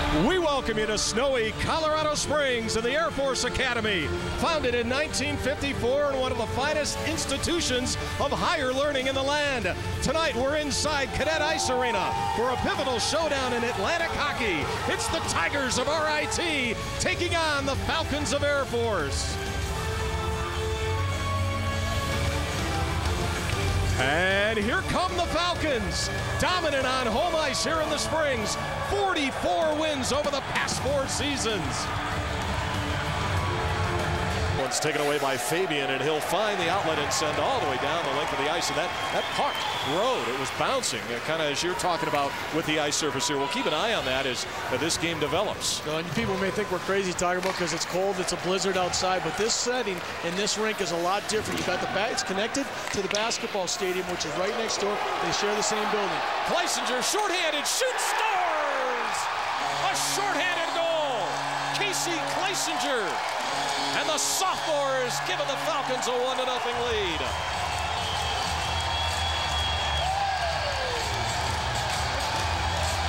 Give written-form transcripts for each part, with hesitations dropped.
We welcome you to snowy Colorado Springs and the Air Force Academy. Founded in 1954 and one of the finest institutions of higher learning in the land. Tonight we're inside Cadet Ice Arena for a pivotal showdown in Atlantic hockey. It's the Tigers of RIT taking on the Falcons of Air Force. And here come the Falcons, dominant on home ice here in the Springs. 44 wins over the past 4 seasons. One's taken away by Fabian, and he'll find the outlet and send all the way down the length of the ice. And that puck rode. It was bouncing, kind of as you're talking about with the ice surface here. We'll keep an eye on that as this game develops. And people may think we're crazy talking about because it's cold, it's a blizzard outside, but this setting in this rink is a lot different. You got it's connected to the basketball stadium, which is right next door. They share the same building. Kleisinger, shorthanded, shoots, scores! A shorthanded goal. Casey Kleisinger. And the sophomores giving the Falcons a 1-0 lead.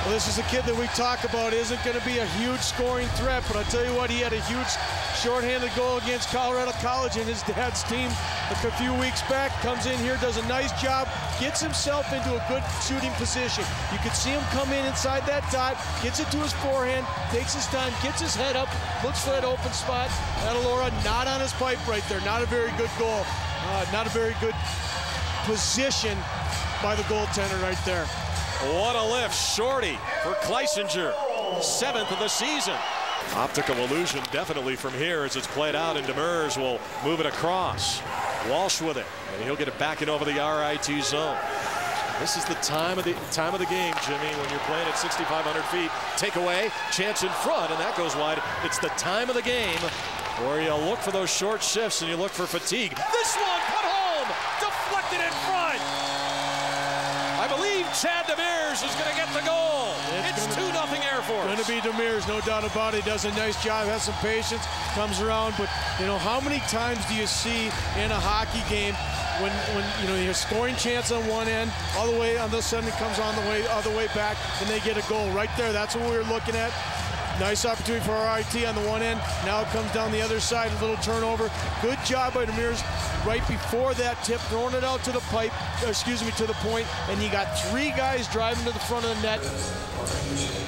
Well, this is a kid that we talk about isn't going to be a huge scoring threat, but I'll tell you what, he had a huge shorthanded goal against Colorado College and his dad's team a few weeks back. Comes in here, does a nice job, gets himself into a good shooting position. You can see him come in inside that dot, gets it to his forehand, takes his time, gets his head up, looks for that open spot. Laura not on his pipe right there. Not a very good goal. Not a very good position by the goaltender right there. What a lift, Shorty for Kleisinger, 7th of the season. Optical illusion definitely from here as it's played out, and Demers will move it across. Walsh with it, and he'll get it back in over the RIT zone. This is the time of the game, Jimmy, when you're playing at 6,500 feet. Take away, chance in front, and that goes wide. It's the time of the game where you look for those short shifts and you look for fatigue. This one put home, deflected in front. I believe Chad Demers is going to get the goal. It's 2-0 Air Force. Going to be Demers, no doubt about it. He does a nice job, has some patience, comes around. But, you know, how many times do you see in a hockey game when you know, you have a scoring chance on one end, all the way on this end, it comes on the other way back, and they get a goal right there. That's what we were looking at. Nice opportunity for RIT on the one end. Now it comes down the other side, a little turnover. Good job by Demers right before that tip, throwing it out to the pipe, to the point, and you got 3 guys driving to the front of the net.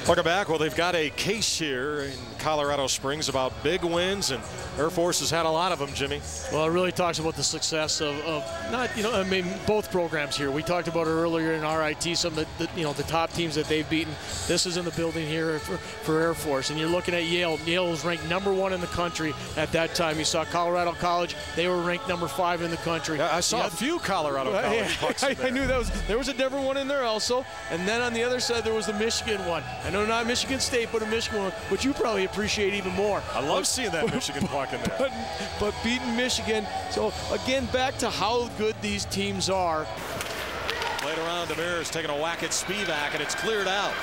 Welcome back. Well, they've got a case here in Colorado Springs about big wins, and Air Force has had a lot of them, Jimmy. Well, it really talks about the success of not, you know, I mean, both programs here. We talked about it earlier in RIT, some of the top teams that they've beaten. This is in the building here for Air Force, and you're looking at Yale. Yale was ranked #1 in the country at that time. You saw Colorado College; they were ranked #5 in the country. I saw a few Colorado College pucks in there. I knew there was a Denver one in there also, and then on the other side there was the Michigan one. I know not Michigan State, but a Michigan one, which you probably appreciate even more. I love seeing that Michigan puck in there. But beating Michigan. So again, back to how good these teams are. Played around, Demers taking a whack at Spivak, and it's cleared out.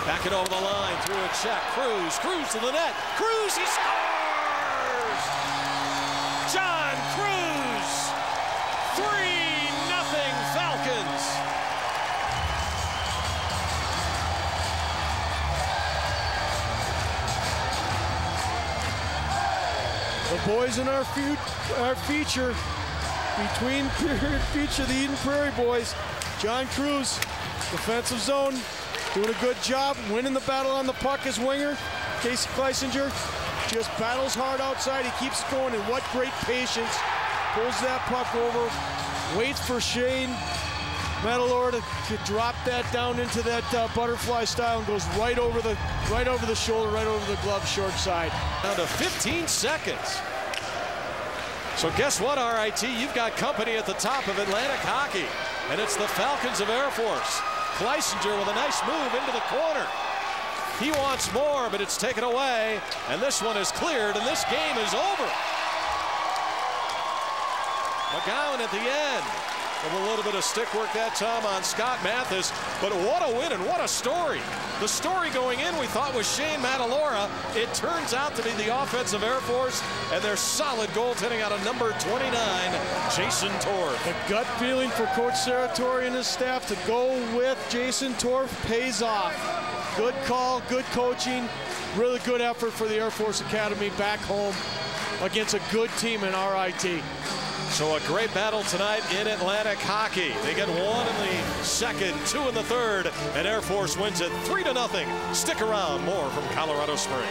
Back it over the line, through a check. Cruz to the net. Cruz, he scores! John Cruz, 3-0 Falcons. The boys in our feature, between feature, the Eden Prairie boys. John Cruz, defensive zone, doing a good job, winning the battle on the puck as winger. Casey Kleisinger just battles hard outside. He keeps it going, and what great patience. Pulls that puck over, waits for Shane Metalor to drop that down into that butterfly style, and goes right over the shoulder, right over the glove, short side. Down to 15 seconds. So guess what, RIT? You've got company at the top of Atlantic hockey, and it's the Falcons of Air Force. Kleisinger with a nice move into the corner. He wants more, but it's taken away, and this one is cleared, and this game is over. McGowan at the end. With a little bit of stick work that time on Scott Mathis, but what a win and what a story. The story going in we thought was Shane Matalora. It turns out to be the offensive Air Force and their solid goaltending out of number 29, Jason Torf. The gut feeling for Coach Serratori and his staff to go with Jason Torf pays off. Good call, good coaching, really good effort for the Air Force Academy back home against a good team in RIT. So a great battle tonight in Atlantic hockey. They get 1 in the second, 2 in the third, and Air Force wins it 3-0. Stick around, more from Colorado Springs.